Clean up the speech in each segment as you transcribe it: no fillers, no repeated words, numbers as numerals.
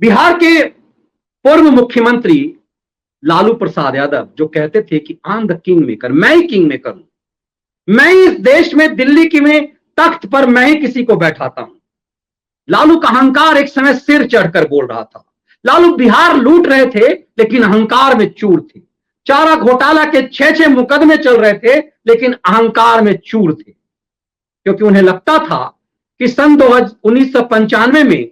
बिहार के पूर्व मुख्यमंत्री लालू प्रसाद यादव जो कहते थे कि I am the king maker, मैं ही किंग मेकर हूं, मैं ही इस देश में दिल्ली की में तख्त पर मैं ही किसी को बैठाता हूं। लालू का अहंकार एक समय सिर चढ़कर बोल रहा था। लालू बिहार लूट रहे थे लेकिन अहंकार में चूर थे। चारा घोटाला के 6 मुकदमे चल रहे थे लेकिन अहंकार में चूर थे, क्योंकि उन्हें लगता था कि सन 1995 में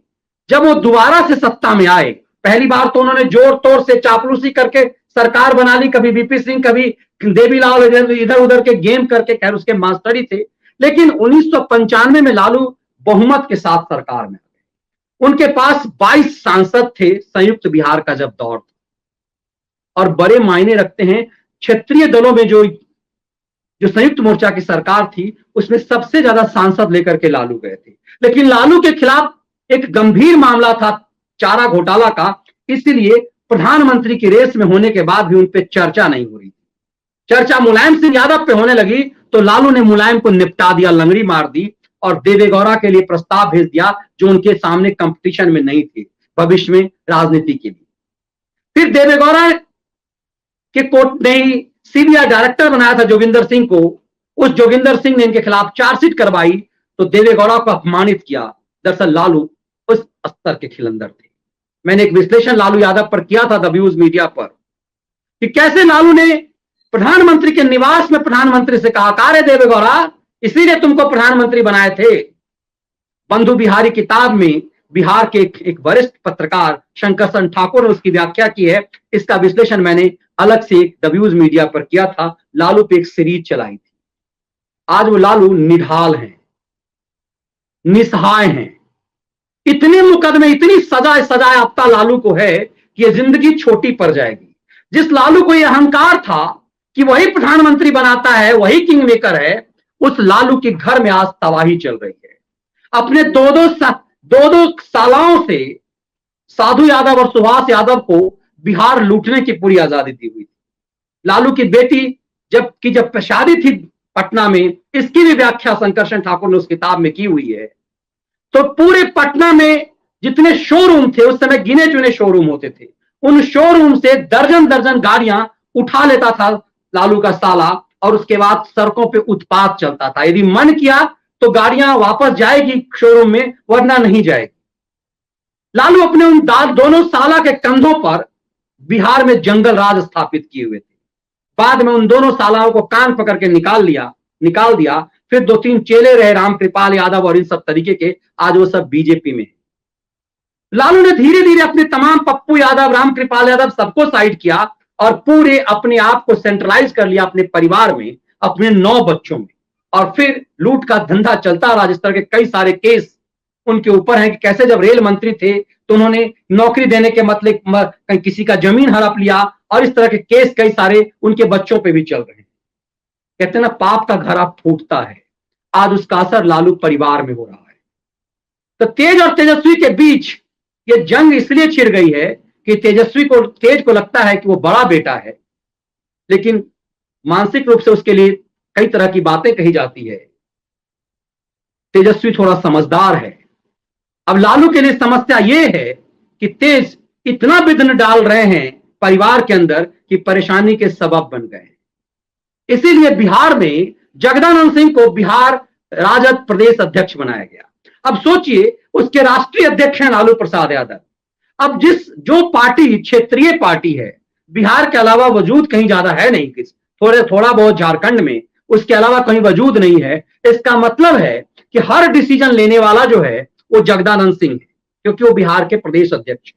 जब वो दोबारा से सत्ता में आए, पहली बार तो उन्होंने जोर तोड़ से चापलूसी करके सरकार बना ली, कभी वीपी सिंह कभी देवीलाल इधर उधर के गेम करके, खैर उसके मास्टर ही थे। लेकिन 1995 में लालू बहुमत के साथ सरकार में आ गए। उनके पास 22 सांसद थे संयुक्त बिहार का जब दौर था, और बड़े मायने रखते हैं क्षेत्रीय दलों में जो संयुक्त मोर्चा की सरकार थी उसमें सबसे ज्यादा सांसद लेकर के लालू गए थे। लेकिन लालू के खिलाफ एक गंभीर मामला था चारा घोटाला का, इसलिए प्रधानमंत्री की रेस में होने के बाद भी उन पर चर्चा नहीं हो रही थी। चर्चा मुलायम सिंह यादव पे होने लगी तो लालू ने मुलायम को निपटा दिया, लंगड़ी मार दी और देवेगौड़ा के लिए प्रस्ताव भेज दिया जो उनके सामने कंपटीशन में नहीं थे भविष्य में राजनीति के लिए। फिर देवेगौड़ा के कोर्ट ने सीबीआई डायरेक्टर बनाया था जोगिंदर सिंह को। उस जोगिंदर सिंह ने इनके खिलाफ चार्जशीट करवाई तो देवेगौड़ा को अपमानित किया। दरअसल लालू उस स्तर के खिलंदर थे। मैंने एक विश्लेषण लालू यादव पर किया था द व्यूज मीडिया पर कि कैसे लालू ने प्रधानमंत्री के निवास में प्रधानमंत्री से कहा, कार्य देवेगौड़ा इसीलिए तुमको प्रधानमंत्री बनाए थे। बंधु बिहारी किताब में बिहार के एक वरिष्ठ पत्रकार शंकर ठाकुर ने उसकी व्याख्या की है। इसका विश्लेषण मैंने अलग से द व्यूज मीडिया पर किया था। लालू पे एक सीरीज चलाई थी। आज वो लालू निढाल हैं, निसहाय हैं। इतने मुकदमे, इतनी सजाए याफ्ता लालू को है कि ये जिंदगी छोटी पड़ जाएगी। जिस लालू को यह अहंकार था कि वही प्रधानमंत्री बनाता है, वही किंग मेकर है, उस लालू के घर में आज तबाही चल रही है। अपने दो सालाओं से साधु यादव और सुभाष यादव को बिहार लूटने की पूरी आजादी दी हुई थी। लालू की बेटी जब शादी थी पटना में, इसकी भी व्याख्या शंकर ठाकुर ने उस किताब में की हुई है। तो पूरे पटना में जितने शोरूम थे, उस समय गिने चुने शोरूम होते थे, उन शोरूम से दर्जन दर्जन गाड़ियां उठा लेता था लालू का साला और उसके बाद सड़कों पे उत्पात चलता था। यदि मन किया तो गाड़ियां वापस जाएगी शोरूम में, वरना नहीं जाएगी। लालू अपने उन दोनों साला के कंधों पर बिहार में जंगल राज स्थापित किए हुए थे। बाद में उन दोनों सालाओं को कान पकड़ के निकाल दिया। फिर 2-3 चेले रहे, रामकृपाल यादव और इन सब तरीके के, आज वो सब बीजेपी में। लालू ने धीरे धीरे अपने तमाम पप्पू यादव, रामकृपाल यादव सबको साइड किया और पूरे अपने आप को सेंट्रलाइज कर लिया अपने परिवार में, अपने 9 बच्चों में। और फिर लूट का धंधा चलता रहा। जिस तरह के कई सारे केस उनके ऊपर हैं कि कैसे जब रेल मंत्री थे तो उन्होंने नौकरी देने के मतलब किसी का जमीन हड़प लिया, और इस तरह के केस कई सारे उनके बच्चों पे भी चल रहे हैं। कहते हैं ना, पाप का घर अब फूटता है। आज उसका असर लालू परिवार में हो रहा है। तो तेज और तेजस्वी के बीच ये जंग इसलिए छिड़ गई है कि तेज को लगता है कि वो बड़ा बेटा है, लेकिन मानसिक रूप से उसके लिए कई तरह की बातें कही जाती है। तेजस्वी थोड़ा समझदार है। अब लालू के लिए समस्या यह है कि तेज इतना विघ्न डाल रहे हैं परिवार के अंदर कि परेशानी के सबब बन गए। इसीलिए बिहार में जगदानंद सिंह को बिहार राजद प्रदेश अध्यक्ष बनाया गया। अब सोचिए, उसके राष्ट्रीय अध्यक्ष हैं लालू प्रसाद यादव। अब जो पार्टी क्षेत्रीय पार्टी है, बिहार के अलावा वजूद कहीं ज्यादा है नहीं, थोड़ा बहुत झारखंड में, उसके अलावा कहीं वजूद नहीं है। इसका मतलब है कि हर डिसीजन लेने वाला जो है वो जगदानंद सिंह है, क्योंकि वो बिहार के प्रदेश अध्यक्ष है।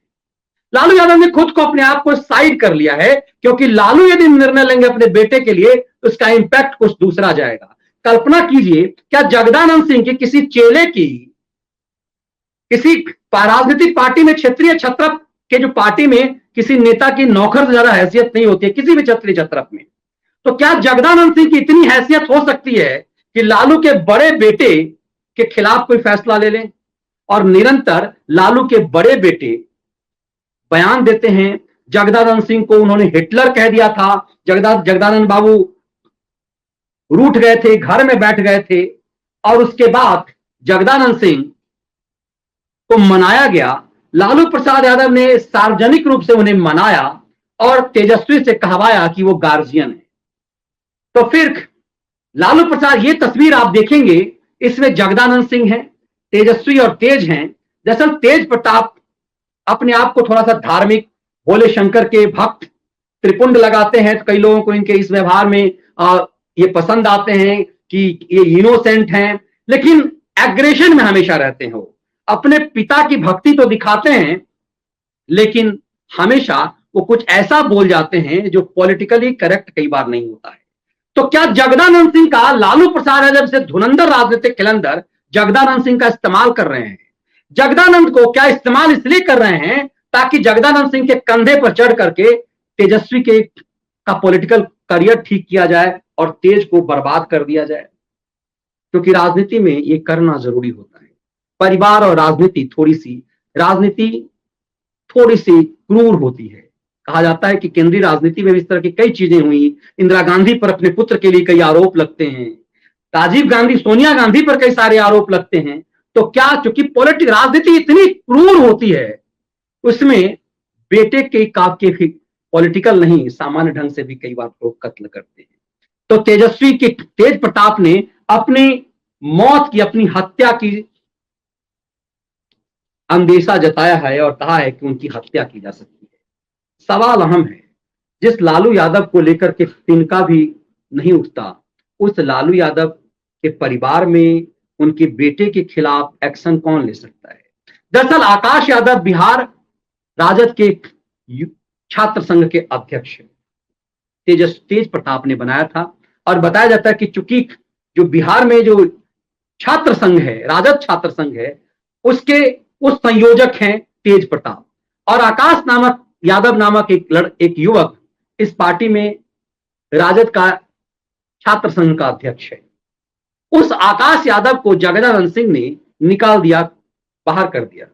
लालू यादव ने खुद को, अपने आप को साइड कर लिया है, क्योंकि लालू यदि निर्णय लेंगे अपने बेटे के लिए तो उसका इंपैक्ट कुछ दूसरा जाएगा। कल्पना कीजिए, क्या जगदानंद सिंह के किसी चेले की किसी राजनीतिक पार्टी में, क्षेत्रीय छत्रप के जो पार्टी में किसी नेता की नौकर से ज्यादा हैसियत नहीं होती है किसी भी क्षेत्रीय छत्रप में, तो क्या जगदानंद सिंह की इतनी हैसियत हो सकती है कि लालू के बड़े बेटे के खिलाफ कोई फैसला ले लें? और निरंतर लालू के बड़े बेटे बयान देते हैं। जगदानंद सिंह को उन्होंने हिटलर कह दिया था। जगदानंद बाबू रूठ गए थे, घर में बैठ गए थे, और उसके बाद जगदानंद सिंह को मनाया गया लालू प्रसाद यादव ने सार्वजनिक रूप से उन्हें मनाया और तेजस्वी से कहवाया कि वो गार्जियन है। तो फिर लालू प्रसाद, ये तस्वीर आप देखेंगे, इसमें जगदानंद सिंह हैं, तेजस्वी और तेज हैं। दरअसल तेज प्रताप अपने आप को थोड़ा सा धार्मिक, भोले शंकर के भक्त, त्रिपुंड लगाते हैं। तो कई लोगों को इनके इस व्यवहार में ये पसंद आते हैं कि ये इनोसेंट हैं, लेकिन एग्रेशन में हमेशा रहते हैं। वो अपने पिता की भक्ति तो दिखाते हैं, लेकिन हमेशा वो कुछ ऐसा बोल जाते हैं जो पॉलिटिकली करेक्ट कई बार नहीं होता है। तो क्या जगदानंद सिंह का, लालू प्रसाद यादव से धुरंधर राजनीतिक खिलंदर जगदानंद सिंह का इस्तेमाल कर रहे हैं? जगदानंद को क्या इस्तेमाल इसलिए कर रहे हैं ताकि जगदानंद सिंह के कंधे पर चढ़ करके तेजस्वी के का पॉलिटिकल करियर ठीक किया जाए और तेज को बर्बाद कर दिया जाए? क्योंकि राजनीति में ये करना जरूरी होता है। परिवार और राजनीति थोड़ी सी क्रूर होती है। कहा जाता है कि केंद्रीय राजनीति में भी इस तरह की कई चीजें हुई। इंदिरा गांधी पर अपने पुत्र के लिए कई आरोप लगते हैं, राजीव गांधी, सोनिया गांधी पर कई सारे आरोप लगते हैं। तो क्या, चूंकि राजनीति इतनी क्रूर होती है, उसमें बेटे के पॉलिटिकल नहीं, सामान्य ढंग से भी कई बार लोग कत्ल करते हैं। तो तेज प्रताप ने अपनी मौत की, अपनी हत्या की अंदेशा जताया है और कहा है कि उनकी हत्या की जा सकती है। सवाल अहम है, जिस लालू यादव को लेकर के तिनका भी नहीं उठता, उस लालू यादव के परिवार में उनके बेटे के खिलाफ एक्शन कौन ले सकता है? दरअसल आकाश यादव बिहार राजद के छात्र संघ के अध्यक्ष तेज प्रताप ने बनाया था। और बताया जाता है कि चूंकि जो बिहार में जो छात्र संघ है, राजद छात्र संघ है, उसके उस संयोजक हैं तेज प्रताप, और आकाश यादव नामक एक युवक इस पार्टी में राजद का छात्र संघ का अध्यक्ष है। उस आकाश यादव को जगदानंद सिंह ने निकाल दिया, बाहर कर दिया।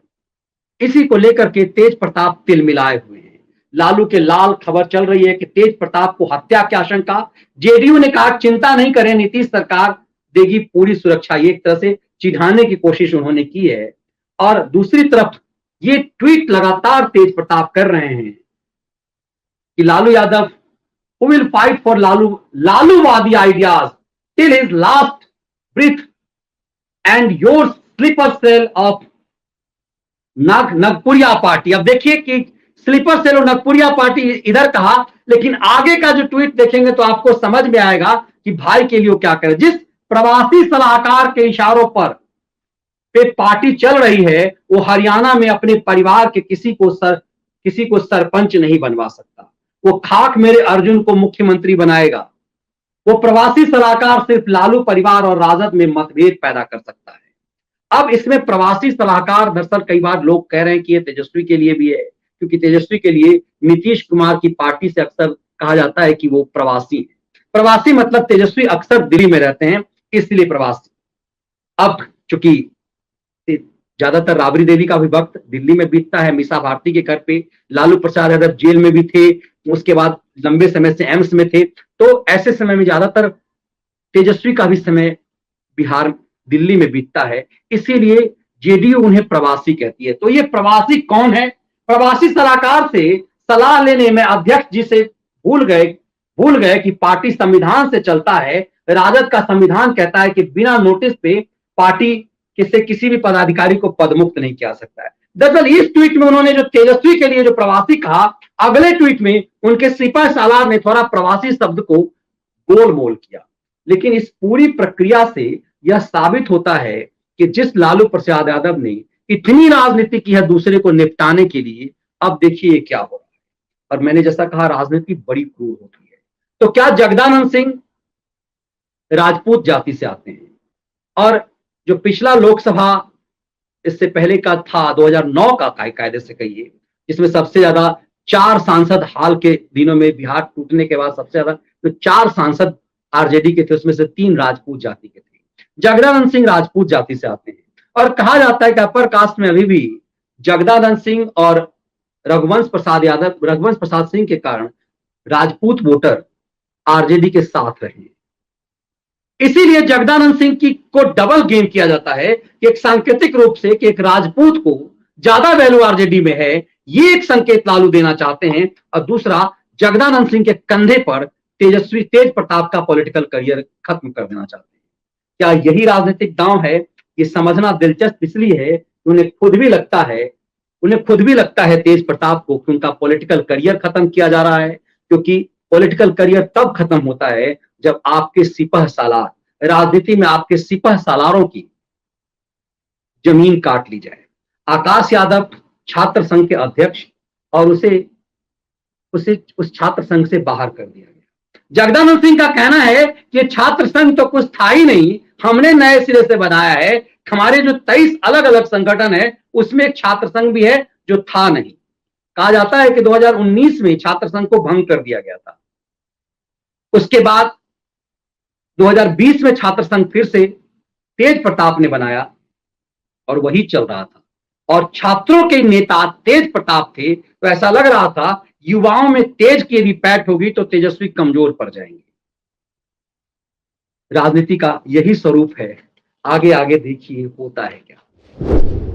इसी को लेकर के तेज प्रताप तिलमिलाए हुए हैं। लालू के लाल खबर चल रही है कि तेज प्रताप को हत्या की आशंका। जेडीयू ने कहा चिंता नहीं करें, नीतीश सरकार देगी पूरी सुरक्षा। ये एक तरह से चिढ़ाने की कोशिश उन्होंने की है। और दूसरी तरफ ये ट्वीट लगातार तेज प्रताप कर रहे हैं कि Lalu Yadav who will fight for लालूवादी ideas till his last breath and your sleeper cell of Nagpuria party. अब देखिए कि स्लीपर सेल और नगपुरिया पार्टी इधर कहा, लेकिन आगे का जो ट्वीट देखेंगे तो आपको समझ में आएगा कि भाई के लिए क्या करे। जिस प्रवासी सलाहकार के इशारों पर पार्टी चल रही है, वो हरियाणा में अपने परिवार के किसी को सरपंच नहीं बनवा सकता। वो खाक मेरे अर्जुन को मुख्यमंत्री बनाएगा। वो प्रवासी सलाहकार सिर्फ लालू परिवार और राजद में मतभेद पैदा कर सकता है। अब इसमें प्रवासी सलाहकार, दरअसल कई बार लोग कह रहे हैं कि ये तेजस्वी के लिए भी है, क्योंकि तेजस्वी के लिए नीतीश कुमार की पार्टी से अक्सर कहा जाता है कि वो प्रवासी है। प्रवासी मतलब तेजस्वी अक्सर दिल्ली में रहते हैं, इसलिए प्रवासी। अब चूंकि ज्यादातर राबड़ी देवी का भी वक्त दिल्ली में बीतता है, मीसा भारती के घर पे। लालू प्रसाद यादव जेल में भी थे, उसके बाद लंबे समय से एम्स में थे। तो ऐसे समय में ज्यादातर तेजस्वी का भी समय बिहार, दिल्ली में बीतता है, इसीलिए जेडीयू उन्हें प्रवासी कहती है। तो ये प्रवासी कौन है? प्रवासी सलाहकार से सलाह लेने में अध्यक्ष जी से भूल गए कि पार्टी संविधान से चलता है। राजद का संविधान कहता है कि बिना नोटिस पे पार्टी से किसी भी पदाधिकारी को पदमुक्त नहीं किया सकता है। दरअसल इस ट्वीट में उन्होंने जो तेजस्वी के लिए जो प्रवासी कहा, अगले ट्वीट में उनके सिपा सालार ने थोड़ा प्रवासी शब्द को गोलमोल किया। लेकिन इस पूरी प्रक्रिया से यह साबित होता है कि जिस लालू प्रसाद यादव ने इतनी राजनीति की है दूसरे को निपटाने के लिए, अब देखिए क्या हो रहा है। और मैंने जैसा कहा, राजनीति बड़ी क्रूर होती है। तो क्या जगदानंद सिंह राजपूत जाति से आते हैं? और जो पिछला लोकसभा इससे पहले का था 2009 का कायदे से कहिए, जिसमें सबसे ज्यादा 4 सांसद, हाल के दिनों में बिहार टूटने के बाद सबसे ज्यादा जो 4 सांसद आरजेडी के थे, उसमें से 3 राजपूत जाति के थे। जगदानंद सिंह राजपूत जाति से आते हैं और कहा जाता है कि अपर कास्ट में अभी भी जगदानंद सिंह और रघुवंश प्रसाद सिंह के कारण राजपूत वोटर आरजेडी के साथ रहे। इसीलिए जगदानंद सिंह को डबल गेम किया जाता है कि एक सांकेतिक रूप से कि एक राजपूत को ज्यादा वैल्यू आरजेडी में है, ये एक संकेत लालू देना चाहते हैं। और दूसरा, जगदानंद सिंह के कंधे पर तेज प्रताप का पॉलिटिकल करियर खत्म कर देना चाहते हैं। क्या यही राजनीतिक दांव है? ये समझना दिलचस्प इसलिए है कि उन्हें खुद भी लगता है तेज प्रताप को कि उनका पॉलिटिकल करियर खत्म किया जा रहा है, क्योंकि पॉलिटिकल करियर तब खत्म होता है जब आपके सिपह सालार, राजनीति में आपके सिपह सालारों की जमीन काट ली जाए। आकाश यादव छात्र संघ के अध्यक्ष, और उसे उस छात्र संघ से बाहर कर दिया गया। जगदानंद सिंह का कहना है कि छात्र संघ तो कुछ था ही नहीं, हमने नए सिरे से बनाया है। हमारे जो 23 अलग अलग संगठन है उसमें एक छात्र संघ भी है जो था नहीं। कहा जाता है कि 2019 में छात्र संघ को भंग कर दिया गया था। उसके बाद 2020 में छात्र संघ फिर से तेज प्रताप ने बनाया और वही चल रहा था, और छात्रों के नेता तेज प्रताप थे। तो ऐसा लग रहा था युवाओं में तेज की यदि पैठ होगी तो तेजस्वी कमजोर पड़ जाएंगे। राजनीति का यही स्वरूप है। आगे आगे देखिए होता है क्या।